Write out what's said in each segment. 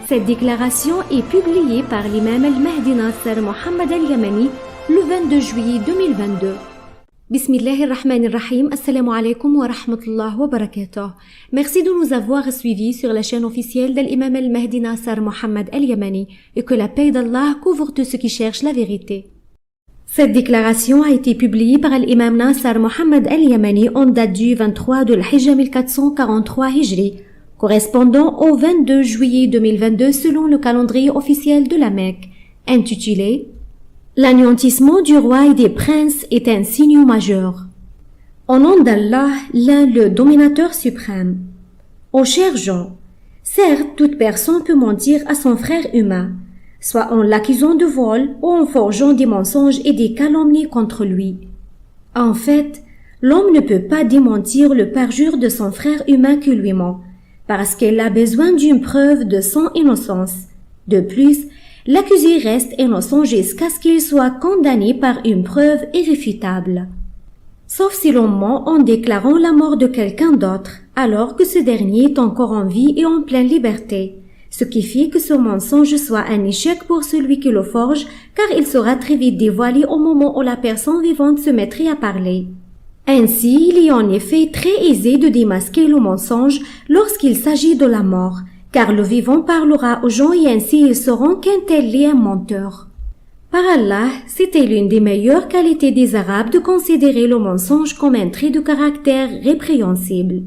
Cette déclaration est publiée par l'imam al-Mahdi Nasser Mohammed al-Yamani le 22 juillet 2022. Bismillahirrahmanirrahim. Assalamu alaikum wa rahmatullahi wa barakatuh. Merci de nous avoir suivis sur la chaîne officielle de l'imam al-Mahdi Nasser Mohammed al-Yamani et que la paix d'Allah couvre tous ceux qui cherchent la vérité. Cette déclaration a été publiée par l'imam Nasser Mohammed al-Yamani en date du 23 de l'Hijja 1443 Hijri, correspondant au 22 juillet 2022 selon le calendrier officiel de la Mecque, intitulé « L'anéantissement du roi et des princes est un signe majeur. Au nom d'Allah, l'un le dominateur suprême. Ô chers gens, certes, toute personne peut mentir à son frère humain, soit en l'accusant de vol ou en forgeant des mensonges et des calomnies contre lui. En fait, l'homme ne peut pas démentir le parjure de son frère humain qui lui ment, parce qu'elle a besoin d'une preuve de son innocence. De plus, l'accusé reste innocent jusqu'à ce qu'il soit condamné par une preuve irréfutable. Sauf si l'on ment en déclarant la mort de quelqu'un d'autre, alors que ce dernier est encore en vie et en pleine liberté, ce qui fait que ce mensonge soit un échec pour celui qui le forge, car il sera très vite dévoilé au moment où la personne vivante se mettrait à parler. Ainsi, il est en effet très aisé de démasquer le mensonge lorsqu'il s'agit de la mort, car le vivant parlera aux gens et ainsi ils sauront qu'un tel est un menteur. Par Allah, c'était l'une des meilleures qualités des Arabes de considérer le mensonge comme un trait de caractère répréhensible.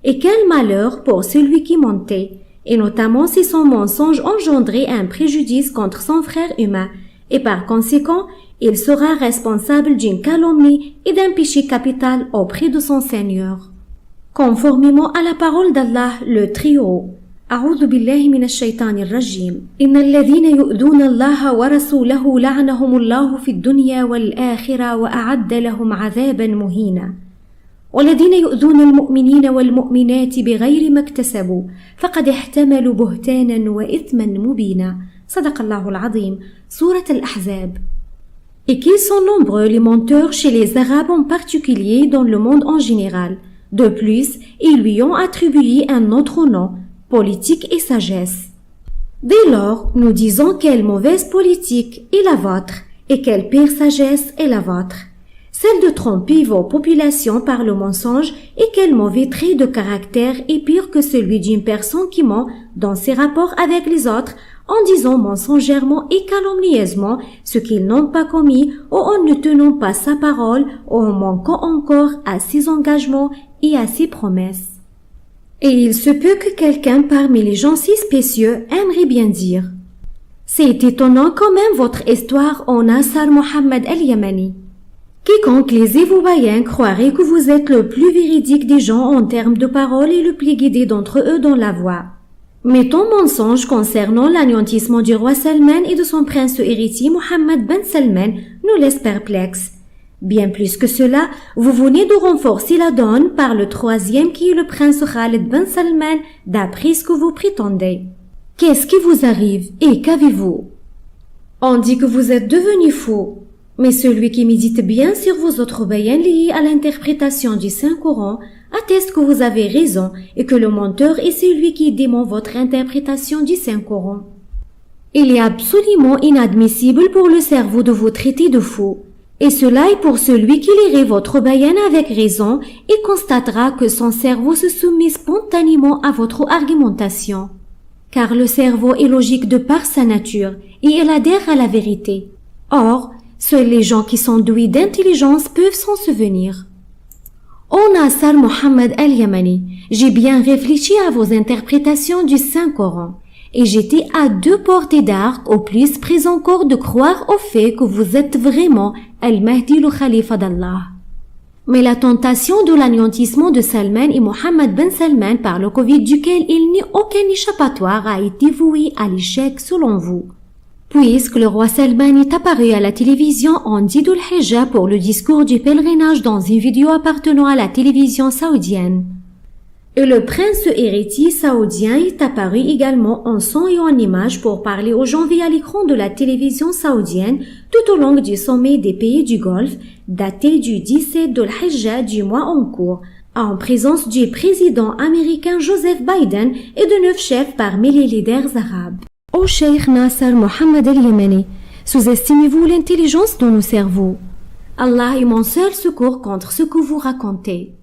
Et quel malheur pour celui qui mentait, et notamment si son mensonge engendrait un préjudice contre son frère humain, et par conséquent, il sera responsable d'une calomnie et d'un péché capital auprès de son Seigneur. Conformément à la parole d'Allah, le Très-Haut, أعوذ بالله من الشيطان الرجيم إن الذين يؤذون الله ورسوله لعنهم الله في الدنيا والآخرة وأعد لهم عذابا مهينا والذين يؤذون المؤمنين والمؤمنات بغير ما اكتسبوا فقد احتملوا بهتانا وإثما مبينا صدق الله العظيم سورة الأحزاب. Et qu'ils sont nombreux les menteurs chez les Arabes en particulier dans le monde en général. De plus, ils lui ont attribué un autre nom, politique et sagesse. Dès lors, nous disons quelle mauvaise politique est la vôtre et quelle pire sagesse est la vôtre. Celle de tromper vos populations par le mensonge et quel mauvais trait de caractère est pire que celui d'une personne qui ment dans ses rapports avec les autres en disant mensongèrement et calomnieusement ce qu'ils n'ont pas commis ou en ne tenant pas sa parole ou en manquant encore à ses engagements et à ses promesses. Et il se peut que quelqu'un parmi les gens si spécieux aimerait bien dire « C'est étonnant quand même votre histoire en Nasser Mohammed al-Yamani. Quiconque lisait vos bayans croirait que vous êtes le plus véridique des gens en termes de parole et le plus guidé d'entre eux dans la voie. Mais ton mensonge concernant l'anéantissement du roi Salman et de son prince héritier Mohammed ben Salman nous laisse perplexes. Bien plus que cela, vous venez de renforcer la donne par le troisième qui est le prince Khalid ben Salman d'après ce que vous prétendez. Qu'est-ce qui vous arrive et qu'avez-vous? On dit que vous êtes devenu fou, mais celui qui médite bien sur vos autres bayans liés à l'interprétation du Saint-Coran atteste que vous avez raison et que le menteur est celui qui dément votre interprétation du Saint-Coran. Il est absolument inadmissible pour le cerveau de vous traiter de fou. Et cela est pour celui qui lirait votre bayan avec raison et constatera que son cerveau se soumet spontanément à votre argumentation. Car le cerveau est logique de par sa nature et il adhère à la vérité. Or, seuls les gens qui sont doués d'intelligence peuvent s'en souvenir. Ô Nasser Mohammed al-Yamani, j'ai bien réfléchi à vos interprétations du Saint-Coran. Et j'étais à 2 portées d'arc au plus près encore de croire au fait que vous êtes vraiment Al-Mahdi le Khalifa d'Allah. Mais la tentation de l'anéantissement de Salman et Mohammed ben Salman par le Covid duquel il n'y a aucun échappatoire a été vouée à l'échec selon vous. Puisque le roi Salman est apparu à la télévision en 10 Dhul-Hijjah pour le discours du pèlerinage dans une vidéo appartenant à la télévision saoudienne. Et le prince héritier saoudien est apparu également en son et en image pour parler aux gens via l'écran de la télévision saoudienne tout au long du sommet des pays du Golfe, daté du 17 Dhul-Hijjah du mois en cours, en présence du président américain Joseph Biden et de 9 chefs parmi les leaders arabes. Ô Cheikh Nasser Mohammed al-Yamani, sous-estimez-vous l'intelligence de nos cerveaux? Allah est mon seul secours contre ce que vous racontez.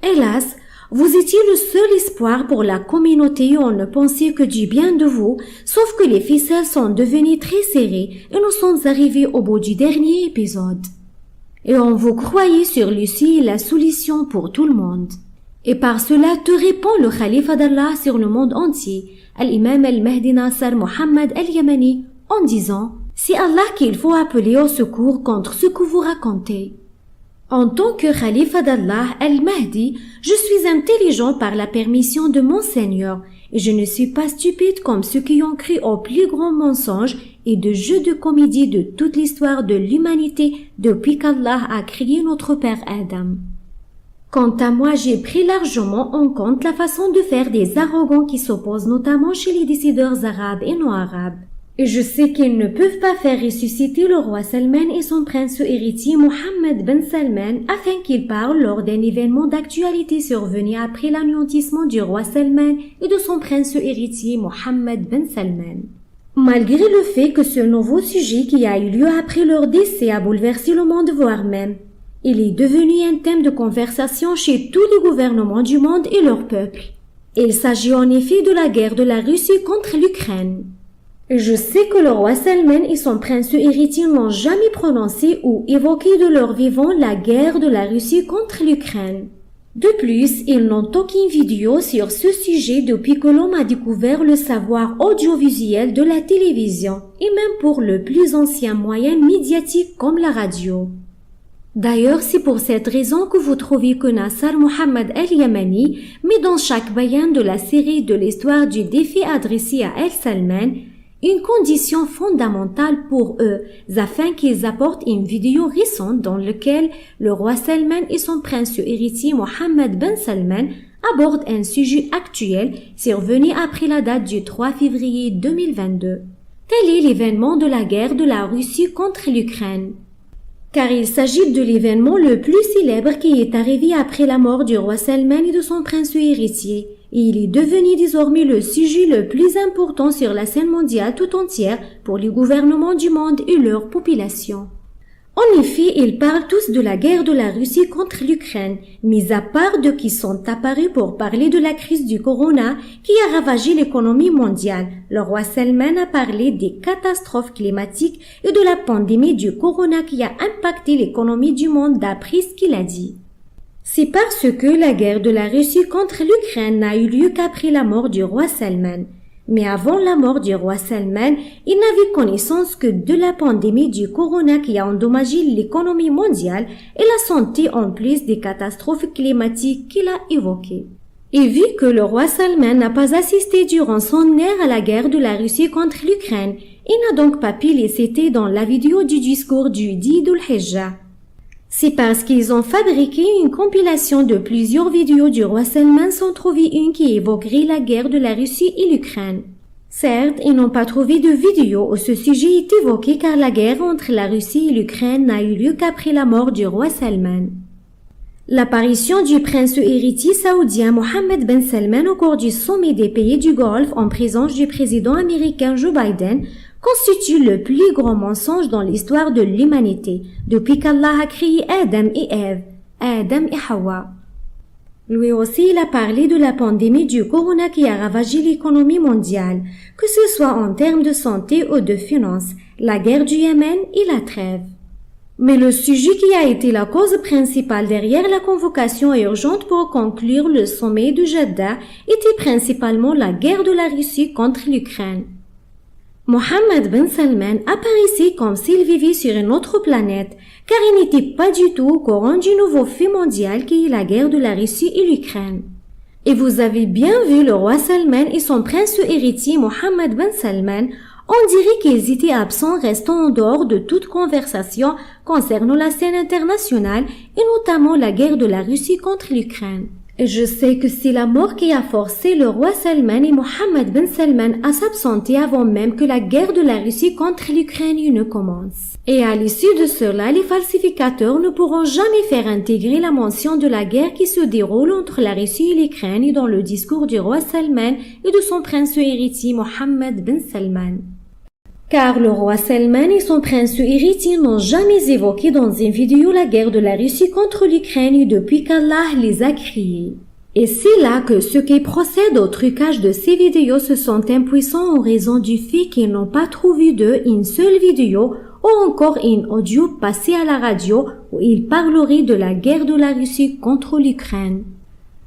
Hélas, vous étiez le seul espoir pour la communauté, on ne pensait que du bien de vous, sauf que les ficelles sont devenues très serrées et nous sommes arrivés au bout du dernier épisode. Et on vous croyait sur l'issue et la solution pour tout le monde. Et par cela te répond le khalifa d'Allah sur le monde entier, l'imam al-Mahdi Nasser Mohammed al-Yamani, en disant « C'est Allah qu'il faut appeler au secours contre ce que vous racontez. » En tant que khalifa d'Allah al-Mahdi, je suis intelligent par la permission de mon Seigneur et je ne suis pas stupide comme ceux qui ont cru au plus grand mensonge et de jeux de comédie de toute l'histoire de l'humanité depuis qu'Allah a créé notre père Adam. Quant à moi, j'ai pris largement en compte la façon de faire des arrogants qui s'opposent notamment chez les décideurs arabes et non-arabes. Et je sais qu'ils ne peuvent pas faire ressusciter le roi Salman et son prince héritier Mohammed ben Salman afin qu'ils parlent lors d'un événement d'actualité survenu après l'anéantissement du roi Salman et de son prince héritier Mohammed ben Salman. Malgré le fait que ce nouveau sujet qui a eu lieu après leur décès a bouleversé le monde, voire même, il est devenu un thème de conversation chez tous les gouvernements du monde et leur peuple. Il s'agit en effet de la guerre de la Russie contre l'Ukraine. Je sais que le roi Salman et son prince héritier n'ont jamais prononcé ou évoqué de leur vivant la guerre de la Russie contre l'Ukraine. De plus, ils n'ont aucune vidéo sur ce sujet depuis que l'homme a découvert le savoir audiovisuel de la télévision et même pour le plus ancien moyen médiatique comme la radio. D'ailleurs, c'est pour cette raison que vous trouvez que Nasser Mohammed al-Yamani met dans chaque bayan de la série de l'histoire du défi adressé à al-Salman une condition fondamentale pour eux, afin qu'ils apportent une vidéo récente dans laquelle le roi Salman et son prince héritier Mohammed ben Salman abordent un sujet actuel survenu après la date du 3 février 2022. Tel est l'événement de la guerre de la Russie contre l'Ukraine. Car il s'agit de l'événement le plus célèbre qui est arrivé après la mort du roi Salman et de son prince héritier. Et il est devenu désormais le sujet le plus important sur la scène mondiale tout entière pour les gouvernements du monde et leur population. En effet, ils parlent tous de la guerre de la Russie contre l'Ukraine, mis à part de qui sont apparus pour parler de la crise du corona qui a ravagé l'économie mondiale. Le roi Salman a parlé des catastrophes climatiques et de la pandémie du corona qui a impacté l'économie du monde d'après ce qu'il a dit. C'est parce que la guerre de la Russie contre l'Ukraine n'a eu lieu qu'après la mort du roi Salman. Mais avant la mort du roi Salman, il n'avait connaissance que de la pandémie du corona qui a endommagé l'économie mondiale et la santé en plus des catastrophes climatiques qu'il a évoquées. Et vu que le roi Salman n'a pas assisté durant son ère à la guerre de la Russie contre l'Ukraine, il n'a donc pas pu les citer dans la vidéo du discours du 10 Dhul-Hijjah. C'est parce qu'ils ont fabriqué une compilation de plusieurs vidéos du roi Salman sans trouver une qui évoquerait la guerre de la Russie et l'Ukraine. Certes, ils n'ont pas trouvé de vidéo où ce sujet est évoqué car la guerre entre la Russie et l'Ukraine n'a eu lieu qu'après la mort du roi Salman. L'apparition du prince héritier saoudien Mohammed ben Salman au cours du sommet des pays du Golfe en présence du président américain Joe Biden constitue le plus grand mensonge dans l'histoire de l'humanité, depuis qu'Allah a créé Adam et Ève, Adam et Hawa. Lui aussi, il a parlé de la pandémie du corona qui a ravagé l'économie mondiale, que ce soit en termes de santé ou de finances, la guerre du Yémen et la trêve. Mais le sujet qui a été la cause principale derrière la convocation urgente pour conclure le sommet de Jeddah était principalement la guerre de la Russie contre l'Ukraine. Mohammed ben Salman apparaissait comme s'il vivait sur une autre planète, car il n'était pas du tout au courant du nouveau fait mondial qui est la guerre de la Russie et l'Ukraine. Et vous avez bien vu le roi Salman et son prince héritier Mohammed ben Salman, on dirait qu'ils étaient absents, restant en dehors de toute conversation concernant la scène internationale et notamment la guerre de la Russie contre l'Ukraine. Et je sais que c'est la mort qui a forcé le roi Salman et Mohammed bin Salman à s'absenter avant même que la guerre de la Russie contre l'Ukraine ne commence. Et à l'issue de cela, les falsificateurs ne pourront jamais faire intégrer la mention de la guerre qui se déroule entre la Russie et l'Ukraine dans le discours du roi Salman et de son prince héritier Mohammed bin Salman. Car le roi Salman et son prince héritier n'ont jamais évoqué dans une vidéo la guerre de la Russie contre l'Ukraine depuis qu'Allah les a créés. Et c'est là que ceux qui procèdent au trucage de ces vidéos se sentent impuissants en raison du fait qu'ils n'ont pas trouvé d'eux une seule vidéo ou encore une audio passée à la radio où ils parleraient de la guerre de la Russie contre l'Ukraine.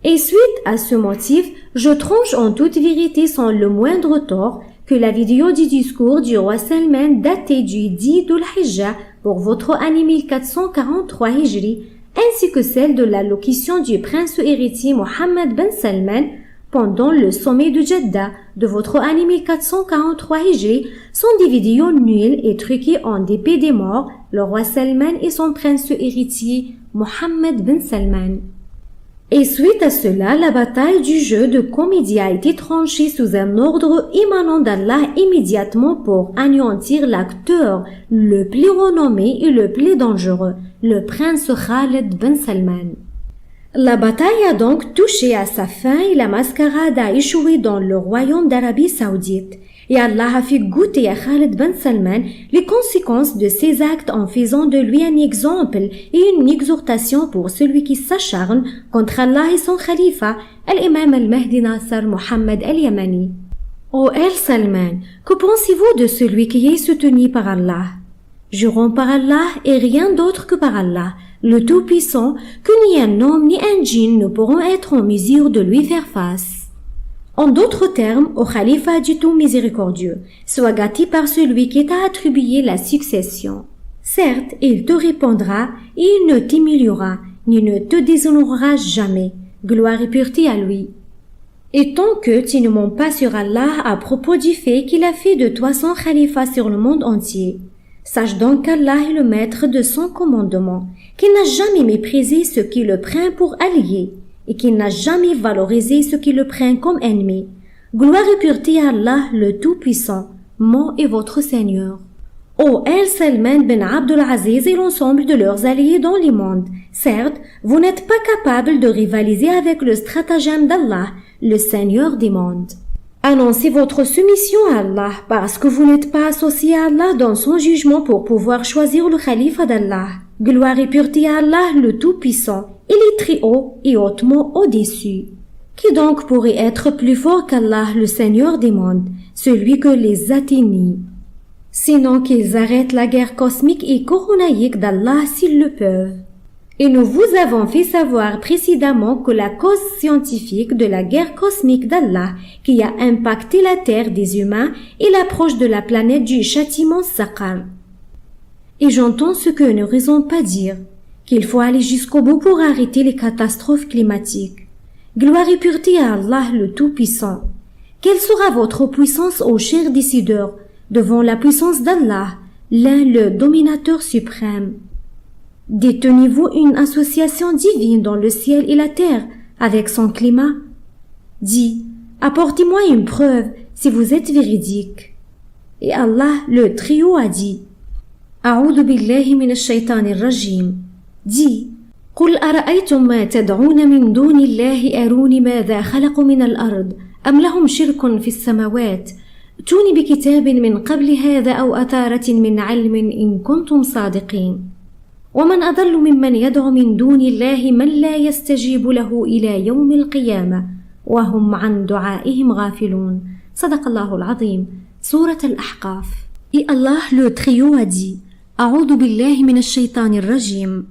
Et suite à ce motif, je tranche en toute vérité sans le moindre tort que la vidéo du discours du roi Salman datait du 10 Dhul-Hijjah pour votre année 1443 Hijri, ainsi que celle de l'allocution du prince héritier Mohammed bin Salman pendant le sommet de Jeddah de votre année 1443 Hijri sont des vidéos nulles et truquées en dépit des morts, le roi Salman et son prince héritier Mohammed bin Salman. Et suite à cela, la bataille du jeu de comédie a été tranchée sous un ordre émanant d'Allah immédiatement pour anéantir l'acteur le plus renommé et le plus dangereux, le prince Khalid bin Salman. La bataille a donc touché à sa fin et la mascarade a échoué dans le royaume d'Arabie Saoudite. Et Allah a fait goûter à Khalid bin Salman les conséquences de ses actes en faisant de lui un exemple et une exhortation pour celui qui s'acharne contre Allah et son khalifa, l'imam al-Mahdi Nasser Mohammed al-Yamani. Ô El Salman, que pensez-vous de celui qui est soutenu par Allah? Jurons par Allah et rien d'autre que par Allah, le Tout-Puissant, que ni un homme ni un djinn ne pourront être en mesure de lui faire face. En d'autres termes, au khalifa du tout miséricordieux, sois gâté par celui qui t'a attribué la succession. Certes, il te répondra et il ne t'humiliera, ni ne te déshonorera jamais. Gloire et pureté à lui. Et tant que tu ne mens pas sur Allah à propos du fait qu'il a fait de toi son khalifa sur le monde entier, sache donc qu'Allah est le maître de son commandement, qu'il n'a jamais méprisé ceux qui le prennent pour alliés, et qu'il n'a jamais valorisé ceux qui le prennent comme ennemi. Gloire et pureté à Allah, le Tout-Puissant, mon et votre Seigneur. Ô El Salman bin Abdul Aziz et l'ensemble de leurs alliés dans les mondes, certes, vous n'êtes pas capables de rivaliser avec le stratagème d'Allah, le Seigneur des mondes. Annoncez votre soumission à Allah parce que vous n'êtes pas associé à Allah dans son jugement pour pouvoir choisir le khalifa d'Allah. Gloire et pureté à Allah, le Tout-Puissant. Il est très haut et hautement au-dessus. Qui donc pourrait être plus fort qu'Allah, le Seigneur des mondes, celui que les atteignit? Sinon qu'ils arrêtent la guerre cosmique et coronaïque d'Allah s'ils le peuvent. Et nous vous avons fait savoir précédemment que la cause scientifique de la guerre cosmique d'Allah qui a impacté la terre des humains est l'approche de la planète du châtiment Saqar. Et j'entends ce que ne raisons pas dire, qu'il faut aller jusqu'au bout pour arrêter les catastrophes climatiques. Gloire et pureté à Allah le Tout-Puissant. Quelle sera votre puissance, ô chers décideurs, devant la puissance d'Allah, l'un le dominateur suprême? Détenez-vous une association divine dans le ciel et la terre avec son climat? Dis, apportez-moi une preuve si vous êtes véridique. Et Allah, le Très-Haut, a dit, A'udhu billahi minash shaytanir rajim. Dis, قل أرأيتم ما تدعون من دون الله أروني ماذا خلقوا من الأرض أم لهم شرك في السماوات ائتوني بكتاب من قبل هذا أو أثارة من علم إن كنتم صادقين ومن أضل ممن يدعو من دون الله من لا يستجيب له إلى يوم القيامة وهم عن دعائهم غافلون. صدق الله العظيم. سورة الأحقاف. Et Allah le Très-Haut a dit, أعوذ بالله من الشيطان الرجيم.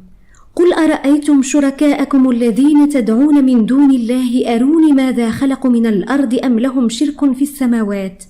قل أرأيتم شركاءكم الذين تدعون من دون الله أروني ماذا خلقوا من الأرض أم لهم شرك في السماوات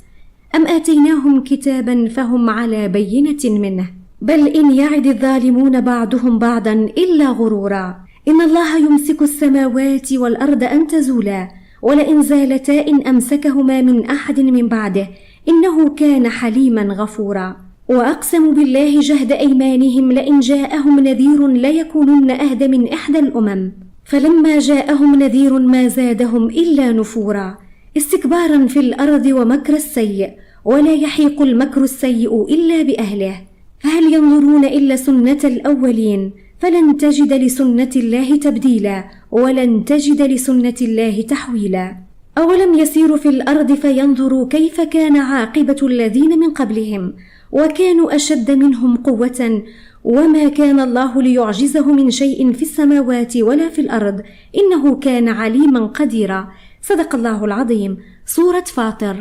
أم آتيناهم كتابا فهم على بينة منه بل إن يعد الظالمون بعضهم بعضا إلا غرورا إن الله يمسك السماوات والأرض أن تزولا ولئن زالتا إن أمسكهما من أحد من بعده إنه كان حليما غفورا وأقسموا بالله جهد أيمانهم لئن جاءهم نذير ليكونن أهدى من إحدى الأمم فلما جاءهم نذير ما زادهم إلا نفورا استكبارا في الأرض ومكر السيء ولا يحيق المكر السيء إلا بأهله فهل ينظرون إلا سنة الأولين فلن تجد لسنة الله تبديلا ولن تجد لسنة الله تحويلا أولم يسيروا في الأرض فينظروا كيف كان عاقبة الذين من قبلهم وكانوا أشد منهم قوة وما كان الله ليعجزه من شيء في السماوات ولا في الأرض إنه كان عليما قديرا. صدق الله العظيم. سورة فاطر.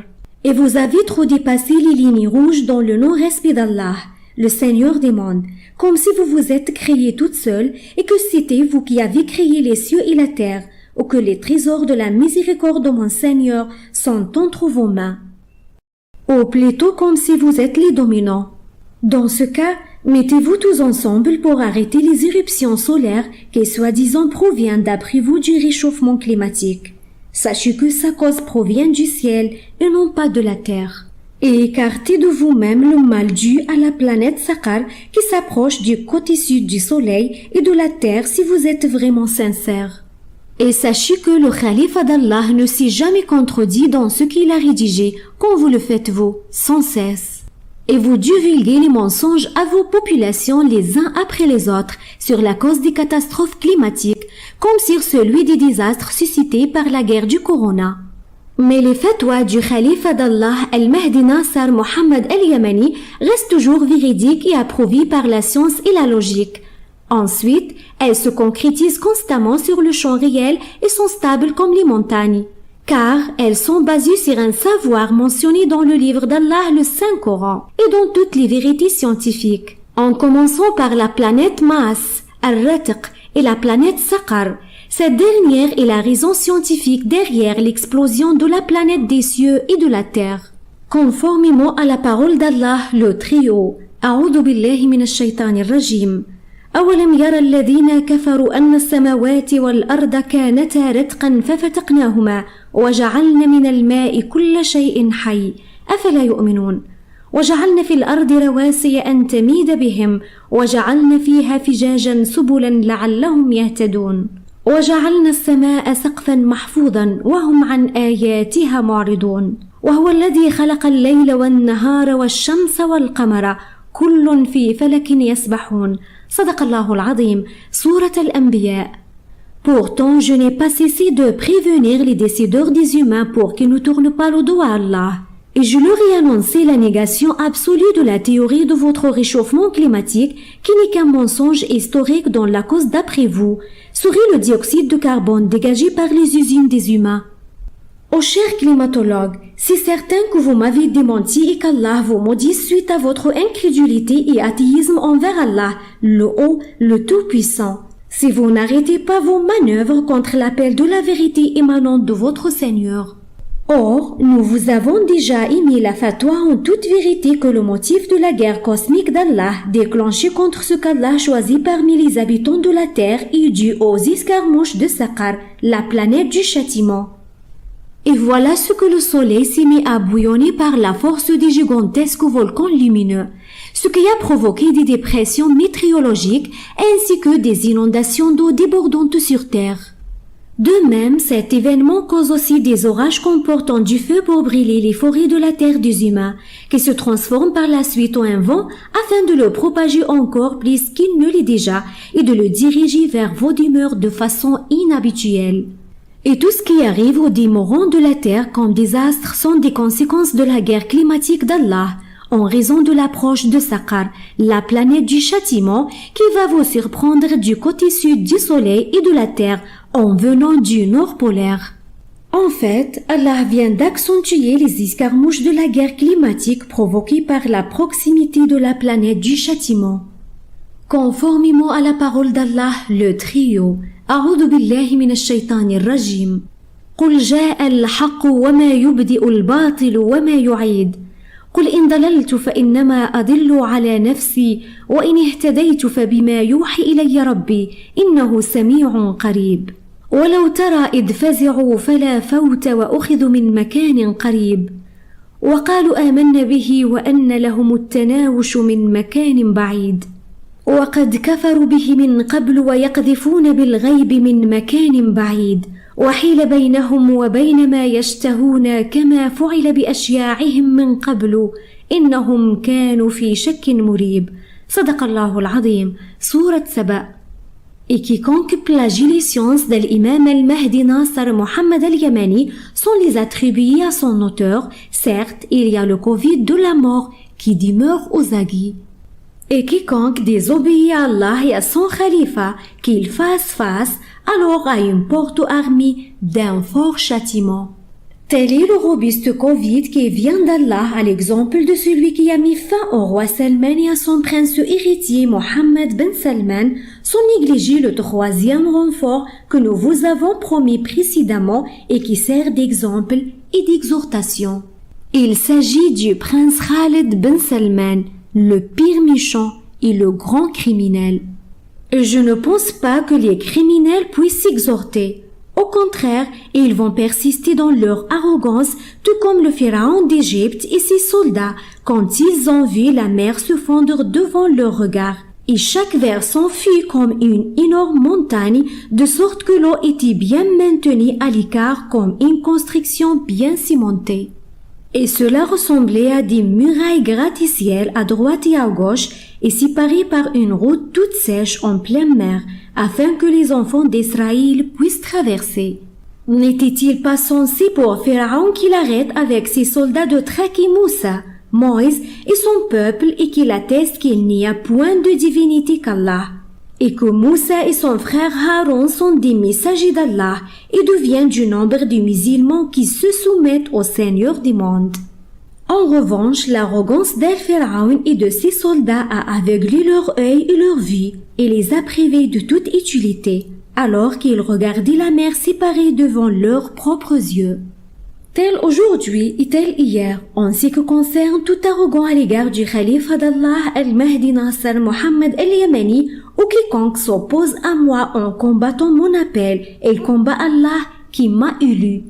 Et vous avez trop dépassé les lignes rouges dans le non-respect d'Allah, le Seigneur des mondes, comme si vous vous êtes créé toute seule et que c'était vous qui avez créé les cieux et la terre, ou que les trésors de la miséricorde de mon Seigneur sont entre vos mains. Ou plutôt comme si vous êtes les dominants. Dans ce cas, mettez-vous tous ensemble pour arrêter les éruptions solaires qui soi-disant proviennent d'après vous du réchauffement climatique. Sachez que sa cause provient du ciel et non pas de la terre. Et écartez de vous-même le mal dû à la planète Saqar qui s'approche du côté sud du soleil et de la terre si vous êtes vraiment sincère. Et sachez que le khalife d'Allah ne s'est jamais contredit dans ce qu'il a rédigé, comme vous le faites vous, sans cesse. Et vous divulguez les mensonges à vos populations les uns après les autres sur la cause des catastrophes climatiques, comme sur celui des désastres suscités par la guerre du corona. Mais les fatwas du khalife d'Allah al-Mahdi Nasser Mohammed al-Yamani restent toujours véridiques et approuvées par la science et la logique. Ensuite, elles se concrétisent constamment sur le champ réel et sont stables comme les montagnes, car elles sont basées sur un savoir mentionné dans le livre d'Allah, le Saint-Coran, et dans toutes les vérités scientifiques. En commençant par la planète Mars, Al-Ratiq, et la planète Saqar. Cette dernière est la raison scientifique derrière l'explosion de la planète des cieux et de la terre. Conformément à la parole d'Allah, le trio, أعوذ بالله من الشيطان الرجيم. أولم يرى الذين كفروا أن السماوات والأرض كانتا رتقا ففتقناهما وجعلنا من الماء كل شيء حي أفلا يؤمنون وجعلنا في الأرض رواسي أن تميد بهم وجعلنا فيها فجاجا سبلا لعلهم يهتدون وجعلنا السماء سقفا محفوظا وهم عن آياتها معرضون وهو الذي خلق الليل والنهار والشمس والقمر كل في فلك يسبحون. صدق الله العظيم. سورة الأنبياء. Pourtant, je n'ai pas cessé de prévenir les décideurs des humains pour qu'ils ne tournent pas le dos à Allah. Et je leur ai annoncé la négation absolue de la théorie de votre réchauffement climatique qui n'est qu'un mensonge historique dont la cause d'après vous serait le dioxyde de carbone dégagé par les usines des humains. Ô chers climatologues, c'est certain que vous m'avez démenti et qu'Allah vous maudisse suite à votre incrédulité et athéisme envers Allah, le Haut, le Tout-Puissant. Si vous n'arrêtez pas vos manœuvres contre l'appel de la vérité émanante de votre Seigneur. Or, nous vous avons déjà émis la fatwa en toute vérité que le motif de la guerre cosmique d'Allah déclenchée contre ce qu'Allah choisit parmi les habitants de la terre est dû aux escarmouches de Saqar, la planète du châtiment. Et voilà ce que le soleil s'est mis à bouillonner par la force des gigantesques volcans lumineux, ce qui a provoqué des dépressions météorologiques ainsi que des inondations d'eau débordantes sur terre. De même, cet événement cause aussi des orages comportant du feu pour brûler les forêts de la terre des humains, qui se transforment par la suite en un vent afin de le propager encore plus qu'il ne l'est déjà et de le diriger vers vos demeures de façon inhabituelle. Et tout ce qui arrive aux démorants de la terre comme désastres sont des conséquences de la guerre climatique d'Allah, en raison de l'approche de Saqar, la planète du châtiment qui va vous surprendre du côté sud du soleil et de la terre en venant du nord polaire. En fait, Allah vient d'accentuer les escarmouches de la guerre climatique provoquée par la proximité de la planète du châtiment. Conformément à la parole d'Allah, le trio, أعوذ بالله من الشيطان الرجيم. قل جاء الحق وما يبدئ الباطل وما يعيد. قل إن ضللت فإنما أضل على نفسي وإن اهتديت فبما يوحي إلي ربي إنه سميع قريب. ولو ترى إذ فزعوا فلا فوت وأخذوا من مكان قريب وقالوا آمنا به وأن لهم التناوش من مكان بعيد. وقد كفروا به من قبل ويقذفون بالغيب من مكان بعيد وحيل بينهم وبين ما يشتهون كما فعل بأشياعهم من قبل إنهم كانوا في شك مريب. صدق الله العظيم. Sourate Saba. Et quiconque plagie les sciences de l'imam al-Mahdi Nasser Mohammed al-Yamani sans les attribuer à son auteur, certes, il y a le Covid de la mort qui demeure aux aguets. Et quiconque désobéit à Allah et à son khalifa, qu'il fasse face alors à une porte armée d'un fort châtiment. Tel est le robuste Covid qui vient d'Allah à l'exemple de celui qui a mis fin au roi Salman et à son prince héritier Mohammed ben Salman, sans négliger le troisième renfort que nous vous avons promis précédemment et qui sert d'exemple et d'exhortation. Il s'agit du prince Khalid ben Salman, le pire méchant et le grand criminel. Je ne pense pas que les criminels puissent s'exhorter. Au contraire, ils vont persister dans leur arrogance, tout comme le pharaon d'Égypte et ses soldats, quand ils ont vu la mer se fondre devant leurs regards. Et chaque vers s'enfuit comme une énorme montagne, de sorte que l'eau était bien maintenue à l'écart comme une construction bien cimentée. Et cela ressemblait à des murailles gratte-ciel à droite et à gauche et séparées par une route toute sèche en pleine mer, afin que les enfants d'Israël puissent traverser. N'était-il pas censé pour Pharaon qu'il arrête avec ses soldats de traquer Moussa, Moïse et son peuple et qu'il atteste qu'il n'y a point de divinité qu'Allah, et que Moussa et son frère Haron sont des messagers d'Allah et deviennent du nombre des musulmans qui se soumettent au Seigneur du monde. En revanche, l'arrogance d'El-Pharaon et de ses soldats a aveuglé leur œil et leur vue et les a privés de toute utilité, alors qu'ils regardaient la mer séparée devant leurs propres yeux. Tel aujourd'hui et tel hier, en ce qui concerne tout arrogant à l'égard du khalife d'Allah al-Mahdi Nasser Mohammed al-Yamani ou quiconque s'oppose à moi en combattant mon appel et combat Allah qui m'a élu.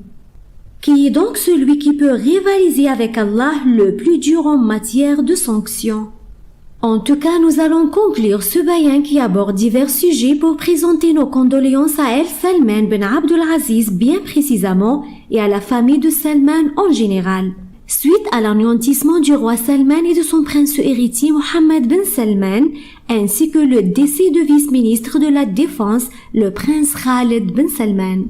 Qui est donc celui qui peut rivaliser avec Allah le plus dur en matière de sanctions? En tout cas, nous allons conclure ce bayan qui aborde divers sujets pour présenter nos condoléances à El Salman ben Abdulaziz bien précisément et à la famille de Salman en général. Suite à l'anéantissement du roi Salman et de son prince héritier Mohammed ben Salman, ainsi que le décès du vice-ministre de la Défense, le prince Khalid ben Salman.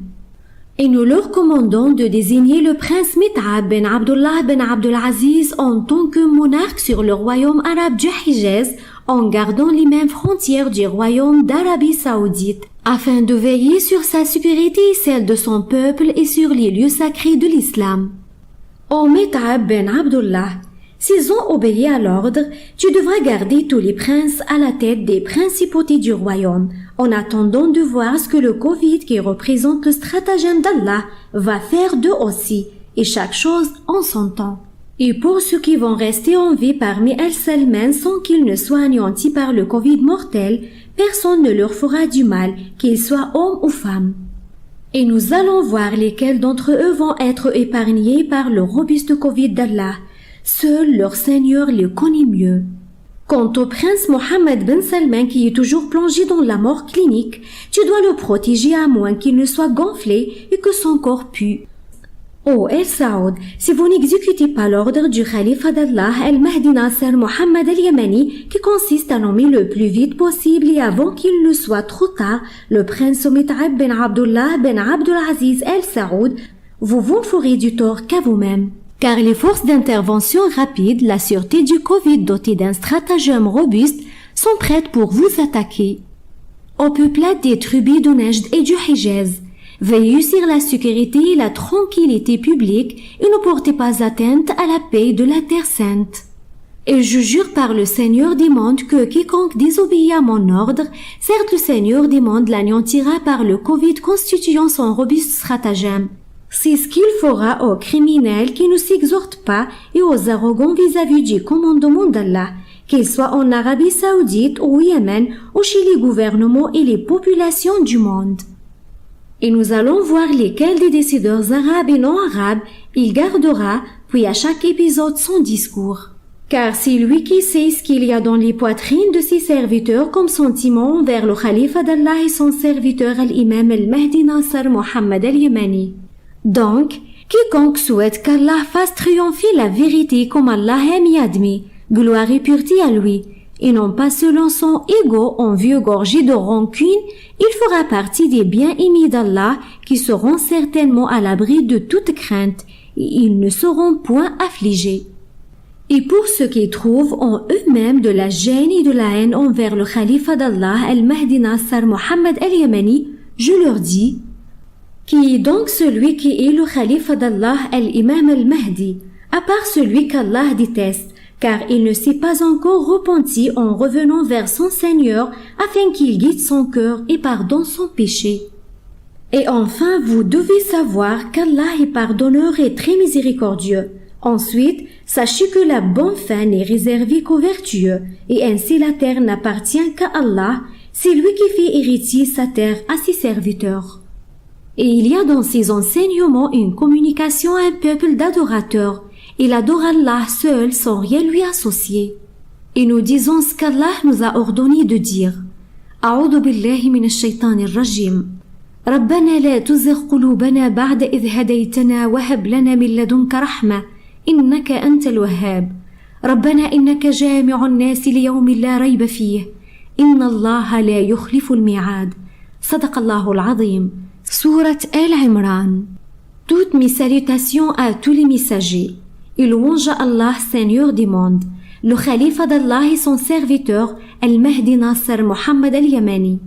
Et nous leur commandons de désigner le prince Mit'ab ben Abdullah ben Abdulaziz en tant que monarque sur le royaume arabe du Hijaz, en gardant les mêmes frontières du royaume d'Arabie Saoudite, afin de veiller sur sa sécurité et celle de son peuple et sur les lieux sacrés de l'islam. Ô Mit'ab ben Abdullah, s'ils ont obéi à l'ordre, tu devras garder tous les princes à la tête des principautés du royaume, en attendant de voir ce que le Covid qui représente le stratagème d'Allah va faire d'eux aussi, et chaque chose en son temps. Et pour ceux qui vont rester en vie parmi El-Salman sans qu'ils ne soient anéantis par le Covid mortel, personne ne leur fera du mal, qu'ils soient hommes ou femmes. Et nous allons voir lesquels d'entre eux vont être épargnés par le robuste Covid d'Allah. Seul leur Seigneur les connaît mieux. Quant au prince Mohammed ben Salman qui est toujours plongé dans la mort clinique, tu dois le protéger à moins qu'il ne soit gonflé et que son corps pue. Oh El Saoud, si vous n'exécutez pas l'ordre du khalife d'Allah al-Mahdi Nasser Mohammed al-Yamani qui consiste à nommer le plus vite possible et avant qu'il ne soit trop tard le prince Mit'ab ben Abdullah ben Abdulaziz El Saoud, vous vous ferez du tort qu'à vous-même. Car les forces d'intervention rapide, la sûreté du Covid dotée d'un stratagème robuste, sont prêtes pour vous attaquer. Aux peuplades des tribus de Najd et du Hijaz, veillez sur la sécurité et la tranquillité publique et ne portez pas atteinte à la paix de la Terre Sainte. Et je jure par le Seigneur des mondes que quiconque désobéit à mon ordre, certes le Seigneur des mondes l'anéantira par le Covid constituant son robuste stratagème. C'est ce qu'il fera aux criminels qui ne s'exhortent pas et aux arrogants vis-à-vis du commandement d'Allah, qu'ils soient en Arabie Saoudite ou au Yémen ou chez les gouvernements et les populations du monde. Et nous allons voir lesquels des décideurs arabes et non arabes il gardera, puis à chaque épisode son discours. Car c'est lui qui sait ce qu'il y a dans les poitrines de ses serviteurs comme sentiment envers le khalifa d'Allah et son serviteur l'imam al-Mahdi Nasser Mohammed al-Yamani. Donc, quiconque souhaite qu'Allah fasse triompher la vérité comme Allah aime et admet, gloire et pureté à lui, et non pas selon son ego en vieux gorgé de rancune, il fera partie des bien-aimés d'Allah qui seront certainement à l'abri de toute crainte, et ils ne seront point affligés. Et pour ceux qui trouvent en eux-mêmes de la gêne et de la haine envers le khalifa d'Allah, al-Mahdi Nasser Mohammed al-Yamani, je leur dis, qui est donc celui qui est le khalifa d'Allah, l'imam al-Mahdi, à part celui qu'Allah déteste, car il ne s'est pas encore repenti en revenant vers son Seigneur afin qu'il guide son cœur et pardonne son péché. Et enfin, vous devez savoir qu'Allah est pardonneur et très miséricordieux. Ensuite, sachez que la bonne fin n'est réservée qu'aux vertueux, et ainsi la terre n'appartient qu'à Allah, c'est lui qui fait héritier sa terre à ses serviteurs. Et il y a dans ces enseignements une communication à un peuple d'adorateurs. Il adore Allah seul sans rien lui associer. Et nous disons ce qu'Allah nous a ordonné de dire. A'udhu billahi minash shaitanir rajim. Rabbana la tuzigh qulubana ba'da idh hadaytana wa hab lana min ladunka rahma innaka antal wahhab. Rabbana innaka jami'un nas li yawmin la rayba fihi. Inna Allah la yukhlifu al-mi'ad. Sadaqallahu al-azim. Sourate Al-Imran. Toutes mes salutations à tous les messagers. Et louange à Allah, Seigneur des mondes, le khalifa d'Allah et son serviteur, al-Mahdi Nasser Mohammed al-Yamani.